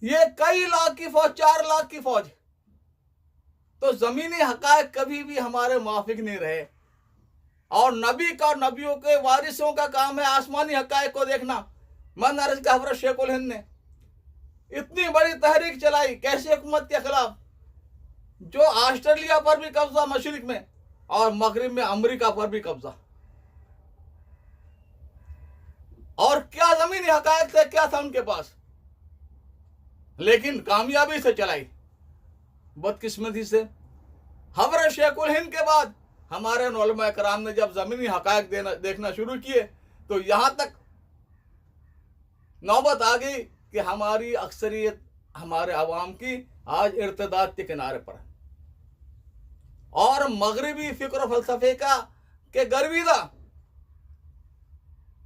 ये कई लाख की फौज, 4 लाख की फौज। तो जमीनी हकायक कभी भी हमारे माफिक नहीं रहे। और नबी का, नबियों के वारिसों का काम है आसमानी हकायक को देखना। मन अरज का हजरत शेख उल हिंद ने इतनी बड़ी तहरीक चलाई कैसी हुकूमत के खिलाफ, जो ऑस्ट्रेलिया पर भी कब्जा मशरिक में और मगरिब में अमेरिका पर भी कब्जा। और क्या जमीनी हकायक थे, क्या था उनके पास, लेकिन कामयाबी से चलाई। बदकिस्मती से हजरत शेख उल हिंद के बाद हमारे उलमा कराम ने जब जमीनी हकायक देखना शुरू किए तो यहां तक नौबत आ गई कि हमारी अक्सरियत, हमारे अवाम की आज इर्तिदाद के किनारे पर है। और मगरिबी फिक्र फलसफे का के गर्विदा।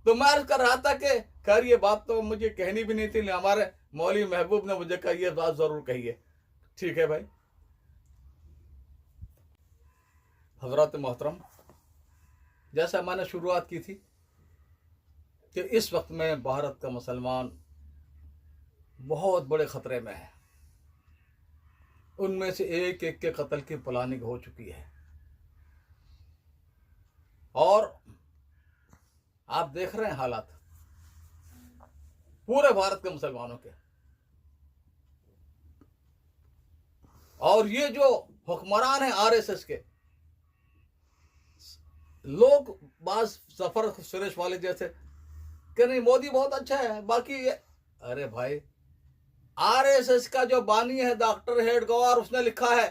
तो मैं अर्ज कर रहा था कि खैर ये बात तो मुझे कहनी भी नहीं थी, लेकिन हमारे मौलवी महबूब ने मुझे कहा ये बात जरूर कहिए। ठीक है भाई। हजरत मोहतरम, जैसा मैंने शुरुआत की थी कि इस वक्त में भारत का मुसलमान बहुत बड़े खतरे में है। उनमें से एक एक के कत्ल की प्लानिंग हो चुकी है। और आप देख रहे हैं हालात पूरे भारत के मुसलमानों के। और ये जो हुक्मरान हैं आरएसएस के लोग, बाज सफर सुरेश वाले जैसे कि नहीं मोदी बहुत अच्छा है, बाकी ये, अरे भाई आरएसएस का जो बानी है डॉक्टर हेडगेवार, उसने लिखा है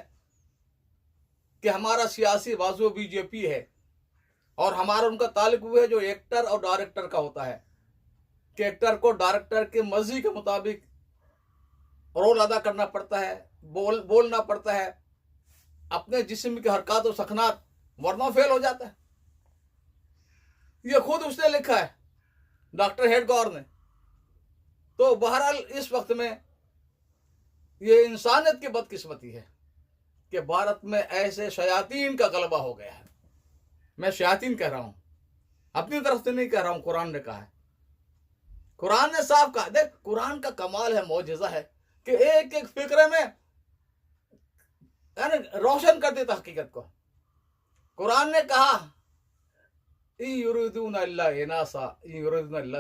कि हमारा सियासी बाजू बीजेपी है और हमारा उनका ताल्लुक वो है जो एक्टर और डायरेक्टर का होता है कि एक्टर को डायरेक्टर के मर्जी के मुताबिक रोल अदा करना पड़ता है, बोलना पड़ता है, अपने जिस्म की हरकत और सकनात, वरना फेल हो जाता है। ये खुद उसने लिखा है डॉक्टर हेडगेवार ने। तो बहरहाल इस वक्त में ये इंसानियत की बदकिस्मती है कि भारत में ऐसे शयातीन का गलबा हो गया है। मैं शयातीन कह रहा हूं, अपनी तरफ से नहीं कह रहा हूं, कुरान ने कहा है। कुरान ने साफ कहा। देख, कुरान का कमाल है, मौजज़ा है कि एक एक फिक्रे में यानी रोशन कर देता हकीकत को। कुरान ने कहा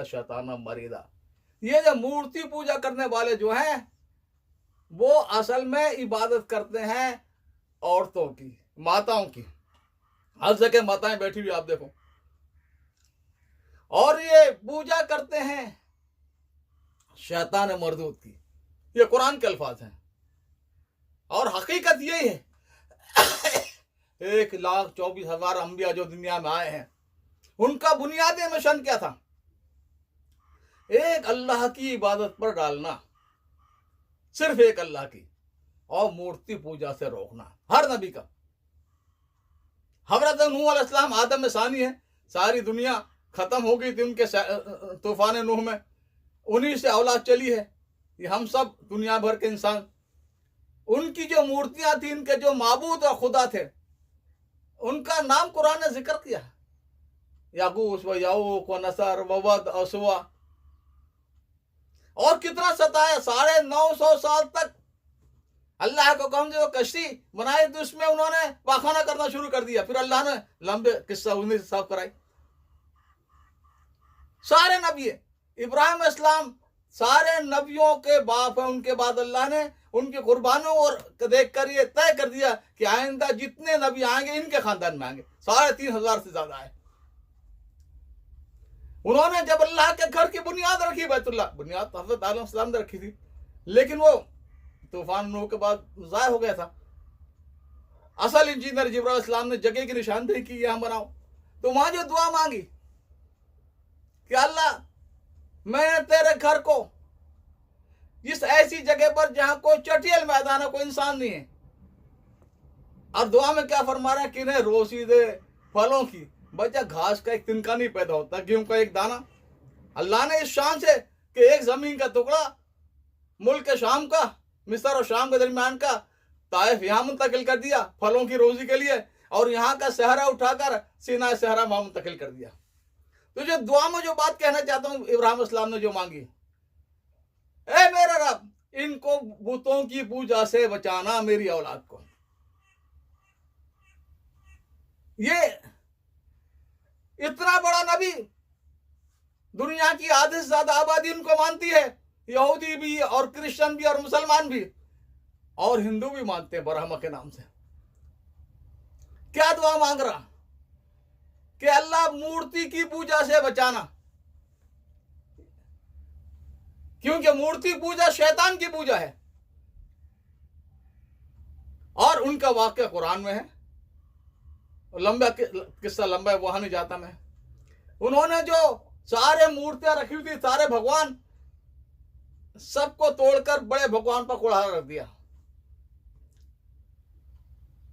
शैताना मरीदा। ये जो मूर्ति पूजा करने वाले जो हैं वो असल में इबादत करते हैं औरतों की, माताओं की। हर जगह माताएं बैठी हुई आप देखो, और ये पूजा करते हैं शैतान मरदूद की। ये कुरान के अल्फाज हैं और हकीकत यही है। 1,24,000 अंबिया जो दुनिया में आए हैं, उनका बुनियादी मिशन क्या था? एक अल्लाह की इबादत पर डालना, सिर्फ एक अल्लाह की, और मूर्ति पूजा से रोकना हर नबी का। हजरत नूह अलैहिस्सलाम आदम में सानी है, सारी दुनिया खत्म हो गई थी उनके तूफान नूह में, उन्हीं से औलाद चली है। ये हम सब दुनिया भर के इंसान, उनकी जो मूर्तियां थी, इनके जो माबूद और खुदा थे, उनका नाम कुरान ने जिक्र किया। यागूस व याऊक व नसर व वद और सुवा। और कितना सताया, 950 साल तक अल्लाह को कम जो कश्ती बनाई तो उसमें उन्होंने पाखाना करना शुरू कर दिया। फिर अल्लाह ने लंबे किस्सा उन्हीं से साफ कराई। सारे नबी, इब्राहिम इस्लाम सारे नबियों के बाप है, उनके बाद अल्लाह ने उनकी कुर्बानों और देख कर ये तय कर दिया कि आइंदा जितने नबी आएंगे इनके खानदान में आएंगे। 3,500 से ज्यादा है। उन्होंने जब अल्लाह के घर की बुनियाद रखी, बैतुल्लाह, बुनियाद तो हज़रत आदम सलाम ने रखी थी, लेकिन वो तूफान नूह के बाद ज़ाय हो गया था। असल इंजीनियर जिब्राइल इस्लाम ने जगह की निशानदेही की, यहां बनाओ। तो वहां जो दुआ मांगी कि अल्लाह मैंने तेरे घर को इस ऐसी जगह पर जहां कोई चटियल मैदान है, कोई इंसान नहीं है, और दुआ में क्या फरमा रहा है कि इन्हें रोशी दे फलों की। बच्चा घास का एक तिनका नहीं पैदा होता, गेहूं का एक दाना। अल्लाह ने इस शान से कि एक जमीन का टुकड़ा मुल्क शाम का, मिस्र और शाम के दरमियान का, ताइफ यहां मुंतकिल कर दिया फलों की रोजी के लिए, और यहाँ का सहरा उठाकर सीना सहरा वहां मुंतकिल कर दिया। तो जो दुआ में जो बात कहना चाहता हूं, इब्राहिम इस्लाम ने जो मांगी, ए मेरा रब, इनको बुतों की पूजा से बचाना मेरी औलाद को। ये इतना बड़ा नबी, दुनिया की आधे से ज्यादा आबादी उनको मानती है, यहूदी भी और क्रिश्चियन भी और मुसलमान भी और हिंदू भी मानते हैं ब्रह्मा के नाम से। क्या दुआ मांग रहा कि अल्लाह मूर्ति की पूजा से बचाना, क्योंकि मूर्ति पूजा शैतान की पूजा है। और उनका वाक्य कुरान में है, लंबा किस्सा लंबा है, वहां नहीं जाता मैं। उन्होंने जो सारे मूर्तियां रखी हुई थी, सारे भगवान, सबको तोड़कर बड़े भगवान पर कुल्हाड़ा रख दिया।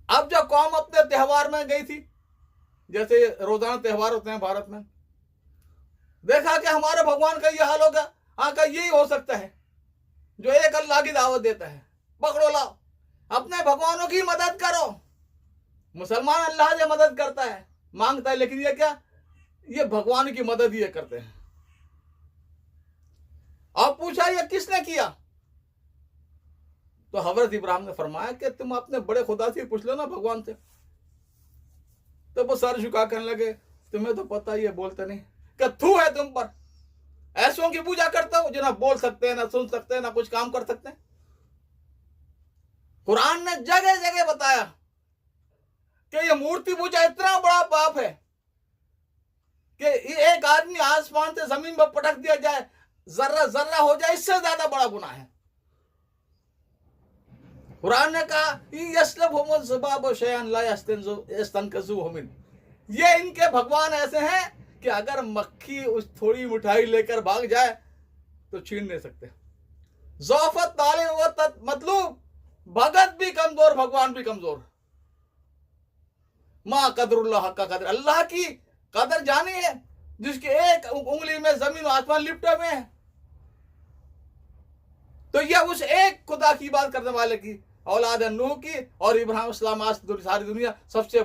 अब जो कौम अपने त्योहार में गई थी, जैसे रोजाना त्योहार होते हैं भारत में, देखा कि हमारे भगवान का यह हाल होगा। हाँ, का यही हो सकता है जो एक अल्लाह की दावत देता है, पकड़ो लाओ, अपने भगवानों की मदद करो। मुसलमान अल्लाह से मदद करता है, मांगता है, लेकिन ये क्या, ये भगवान की मदद ये करते हैं। अब पूछा ये किसने किया, तो हजरत इब्राहिम ने फरमाया कि तुम अपने बड़े खुदा से पूछ लो ना, भगवान से। तो वो सर झुका करने लगे, तुम्हें तो पता ही है, बोलते नहीं, कि थू है तुम पर, ऐसों की पूजा करते हो जो ना बोल सकते हैं, ना सुन सकते हैं, ना कुछ काम कर सकते हैं। कुरान ने जगह जगह बताया कि ये मूर्ति पूजा इतना बड़ा पाप है कि एक आदमी आसमान से जमीन पर पटक दिया जाए, जर्रा जर्रा हो जाए, इससे ज्यादा बड़ा गुनाह है। कुरान ने कहा ये इनके भगवान ऐसे हैं कि अगर मक्खी उस थोड़ी मिठाई लेकर भाग जाए तो छीन नहीं सकते। ज़ौफ़त तालिब व मतलूब, भगत भी कमजोर, भगवान भी कमजोर। माँ कदरुल्लाह का कदर, अल्लाह की कदर जानी है जिसके एक उंगली में जमीन और आसमान लिपटे हुए हैं। तो यह उस एक खुदा की बात करने वाले की औलाद नूह की और इब्राहिम इस्लाम आज सारी दुनिया सबसे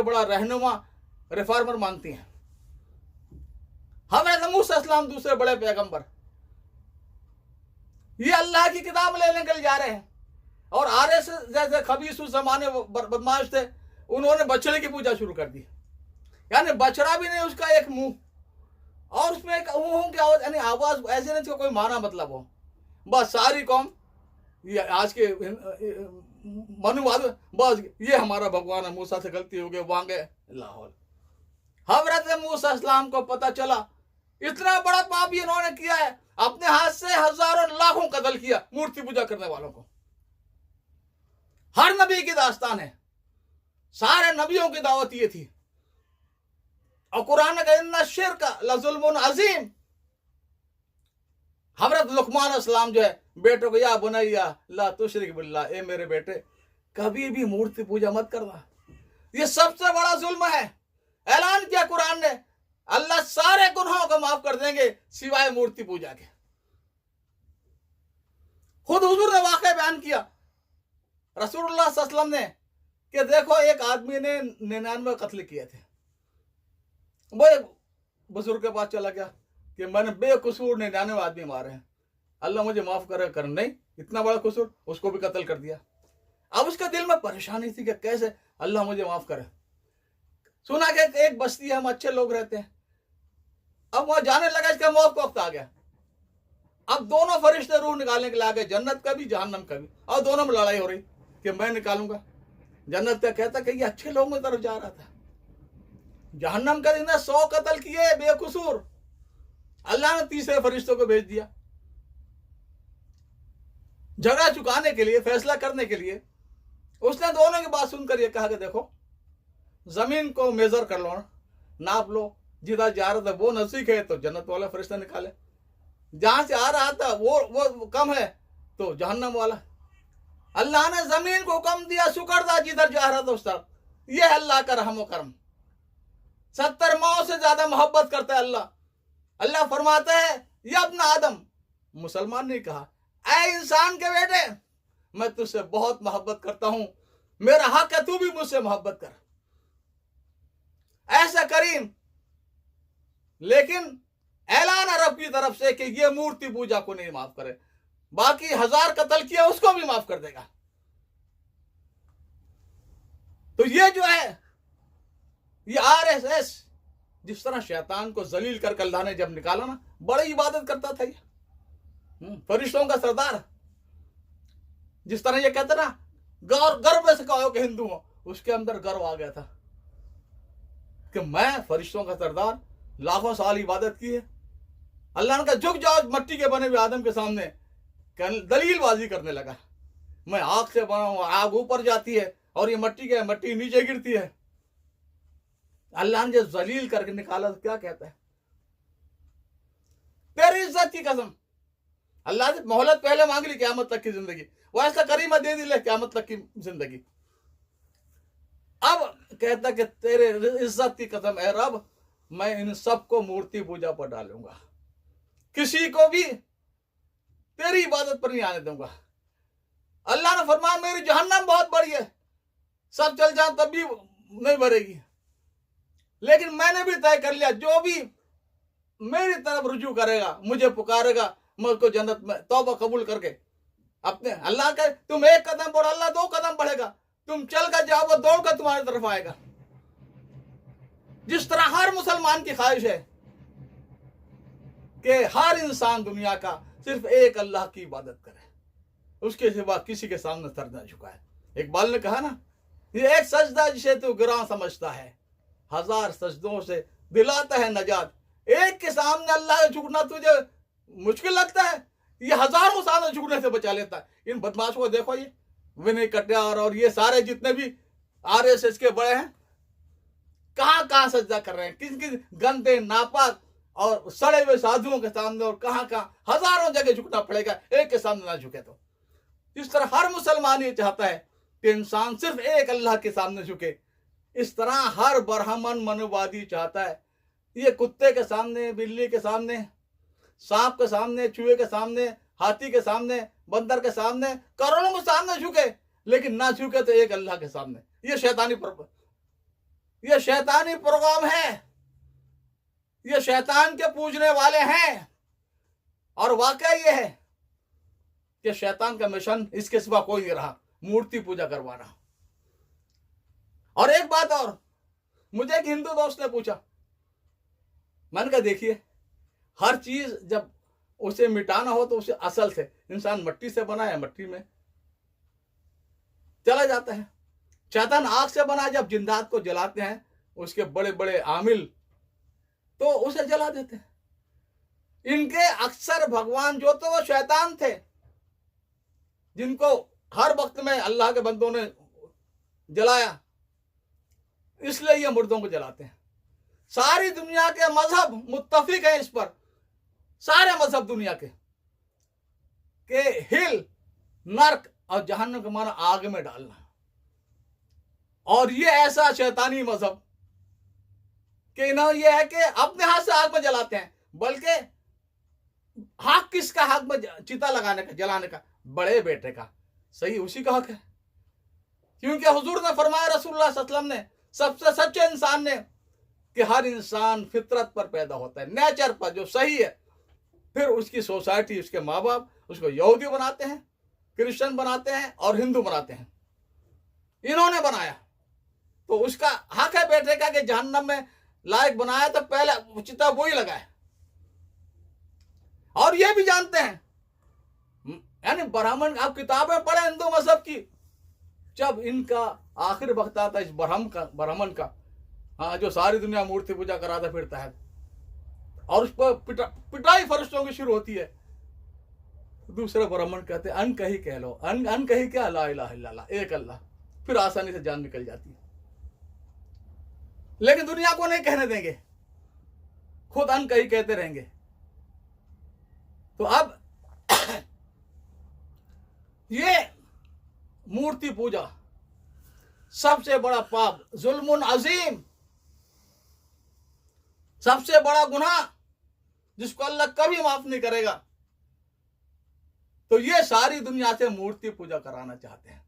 बड़ा रहनुमा रिफॉर्मर मानती है। हजरत मूसा इस्लाम दूसरे बड़े पैगंबर, ये अल्लाह की किताब लेने के लिए जा रहे हैं। और आरएसएस जैसे खबीस उस जमाने बदमाश थे, उन्होंने बछड़े की पूजा शुरू कर दी। यानी बछड़ा भी नहीं, उसका एक मुंह, और उसमें एक की आवाज, यानी आवाज ऐसे नहीं कोई माना मतलब हो। बस सारी कौम ये आज के मनुवाद, बस ये हमारा भगवान है, मूसा से गलती हो गई, वांगे लाहौल। हजरत मूसा इस्लाम को पता चला इतना बड़ा पाप इन्होंने किया है, अपने हाथ से हजारों लाखों कत्ल किया मूर्ति पूजा करने वालों को। हर नबी की दास्तान है, सारे नबियों की दावत ये थी। और कुरान का इन्ना शिर्क लजुल्मुन अजीम। हजरत लुकमान अस्सलाम जो है बेटों को, या बुनैया ला तुशरिक बिल्लाह, ए मेरे बेटे कभी भी मूर्ति पूजा मत करना, ये सबसे बड़ा जुल्म है। ऐलान किया कुरान ने, अल्लाह सारे गुनाहों को माफ कर देंगे सिवाय मूर्ति पूजा के। खुद हुजूर ने वाकया बयान किया रसूलुल्लाह सल्लल्लाहु अलैहि वसल्लम ने कि देखो एक आदमी ने 99 कत्ल किए थे। वो एक बुजुर्ग के पास चला गया कि मैंने बेकसूर 99 आदमी मारे हैं, अल्लाह मुझे माफ करे। कर नहीं, इतना बड़ा कसूर, उसको भी कत्ल कर दिया। अब उसके दिल में परेशानी थी कि कैसे अल्लाह मुझे माफ करे। सुना कि एक बस्ती है, हम अच्छे लोग रहते हैं। अब वहां जाने लगा, इसका मौत का वक्त आ गया। अब दोनों फरिश्ते रूह निकालने के लिए आ गए, जन्नत का भी जहन्नम का भी, और दोनों में लड़ाई हो रही कि मैं निकालूंगा। जन्नत का कहता कि ये अच्छे लोगों की तरफ जा रहा था, जहन्नम का दिन 100 कत्ल किए बेकसूर। अल्लाह ने तीसरे फरिश्तों को भेज दिया झगड़ा चुकाने के लिए, फैसला करने के लिए। उसने दोनों की बात सुनकर ये कहा कि देखो जमीन को मेजर कर लो, नाप लो, जिधर जा रहा था वो नजदीक है तो जन्नत वाला फरिश्ता निकाले, जहां से आ रहा था वो कम है तो जहन्नम वाला। अल्लाह ने जमीन को हुक्म दिया, शुक्र जिधर जा रहा था उस तरफ। यह अल्लाह का रहम करम। 70 माओ से ज्यादा मोहब्बत करता है अल्लाह। अल्लाह फरमाता है, या अपना आदम, मुसलमान ने कहा, ऐ इंसान के बेटे, मैं तुझसे बहुत मोहब्बत करता हूं, मेरा हक है तू भी मुझसे मोहब्बत कर। ऐसा करीम। लेकिन ऐलान अरब की तरफ से कि ये मूर्ति पूजा को नहीं माफ करे, बाकी 1000 कत्ल किया उसको भी माफ कर देगा। तो ये जो है, ये आरएसएस जिस तरह शैतान को जलील कर अल्लाह ने जब निकाला ना, बड़ी इबादत करता था ये, फरिश्तों का सरदार। जिस तरह ये कहते ना गर्व से कहो कि हिंदू हो, उसके अंदर गर्व आ गया था कि मैं फरिश्तों का सरदार, लाखों साल इबादत की है। अल्लाह ने कहा झुक जाओ मट्टी के बने हुए आदम के सामने, दलीलबाजी करने लगा। मैं आग से बना हूं, आग ऊपर जाती है और ये मट्टी नीचे गिरती है। अल्लाह ने जब जलील करके निकाला तो क्या कहता है, तेरी इज्जत की कसम। अल्लाह से मोहलत पहले मांग ली क़यामत तक की जिंदगी, वो ऐसा करीमा दे दी ले क़यामत तक की जिंदगी। अब कहता कि तेरे इज्जत की कसम है रब, मैं इन सबको मूर्ति पूजा पर डालूंगा, किसी को भी तेरी इबादत पर नहीं आने दूंगा। अल्लाह ने फरमाया मेरी जहन्नम बहुत बड़ी है, सब चल जाए तब भी नहीं भरेगी, लेकिन मैंने भी तय कर लिया जो भी मेरी तरफ रुजू करेगा, मुझे पुकारेगा, मैं उसको जन्नत में तौबा कबूल करके अपने। अल्लाह का तुम एक कदम बढ़ो, अल्लाह 2 कदम बढ़ेगा, तुम चल कर जाओ वो दौड़ कर तुम्हारी तरफ आएगा। जिस तरह हर मुसलमान की ख्वाहिश है कि हर इंसान दुनिया का सिर्फ एक अल्लाह की इबादत करे, उसके सिवा किसी के सामने सर न झुकाए। इकबाल ने कहा ना, ये एक सजदा जिसे तू गिरा समझता है, 1000 सजदों से दिलाता है नजात। एक के सामने अल्लाह झुकना तुझे मुश्किल लगता है, ये हजारों सामने झुकने से बचा लेता है। इन बदमाशों को देखो, ये विनय कटियार और ये सारे जितने भी आरएसएस के बड़े हैं, कहां कहां सजदा कर रहे हैं, किस किस गंदे नापाक और सड़े हुए साधुओं के सामने, और कहां कहां हजारों जगह झुकना पड़ेगा, एक के सामने ना झुके तो। इस तरह हर मुसलमान ये चाहता है कि इंसान सिर्फ एक अल्लाह के सामने झुके। इस तरह हर ब्राह्मण मनोवादी चाहता है ये कुत्ते के सामने, बिल्ली के सामने, सांप के सामने, चूहे के सामने, हाथी के सामने, बंदर के सामने, करोड़ों के सामने झुके, लेकिन ना झुके तो एक अल्लाह के सामने। ये शैतानी प्रोग्राम है, ये शैतान के पूजने वाले हैं। और वाकई ये है कि शैतान का मिशन इसके सिवा कोई नहीं रहा, मूर्ति पूजा करवाना। और एक बात और, मुझे एक हिंदू दोस्त ने पूछा, मैंने कहा देखिए हर चीज जब उसे मिटाना हो तो उसे असल से, इंसान मट्टी से बना है, मट्टी में चला जाता है। शैतान आग से बना, जब जिंदात को जलाते हैं उसके बड़े बड़े आमिल तो उसे जला देते हैं। इनके अक्सर भगवान जो तो वो शैतान थे, जिनको हर वक्त में अल्लाह के बंदों ने जलाया, इसलिए ये मुर्दों को जलाते हैं। सारी दुनिया के मजहब मुत्तफिक है इस पर, सारे मजहब दुनिया के हिल, नर्क और जहन्नम का माना आग में डालना। और ये ऐसा शैतानी मजहब कि ना ये है कि अपने हाथ से आग में जलाते हैं, बल्कि हक किसका, हक में चिता लगाने का, जलाने का, बड़े बेटे का, सही उसी का हक है। क्योंकि हुजूर ने फरमाया, रसूलुल्लाह सल्लल्लाहु अलैहि वसल्लम ने, सबसे सच्चे इंसान ने, कि हर इंसान फितरत पर पैदा होता है, नेचर पर जो सही है। फिर उसकी सोसाइटी, उसके माँ बाप उसको यहूदी बनाते हैं, क्रिश्चियन बनाते हैं और हिंदू बनाते हैं, इन्होंने बनाया। तो उसका हक है बेटे का कि जहन्नम में लायक बनाया तो पहले चिता वो ही लगाए। और ये भी जानते हैं, यानी ब्राह्मण, आप किताबें पढ़े हिंदू मजहब की, जब इनका आखिर वक्त आता इस ब्राह्मण का, हाँ, जो सारी दुनिया मूर्ति पूजा कराता फिरता है, और उस पर पिटाई फरिश्तों की शुरू होती है, दूसरे ब्राह्मण कहते हैं अनकही कह लो, अनकही क्या, ला इलाहा इल्लल्लाह, एक अल्लाह, फिर आसानी से जान निकल जाती है। लेकिन दुनिया को नहीं कहने देंगे, खुद अनकही कहते रहेंगे। तो अब ये मूर्ति पूजा सबसे बड़ा पाप, जुल्मुन अजीम, सबसे बड़ा गुनाह, जिसको अल्लाह कभी माफ नहीं करेगा। तो ये सारी दुनिया से मूर्ति पूजा कराना चाहते हैं।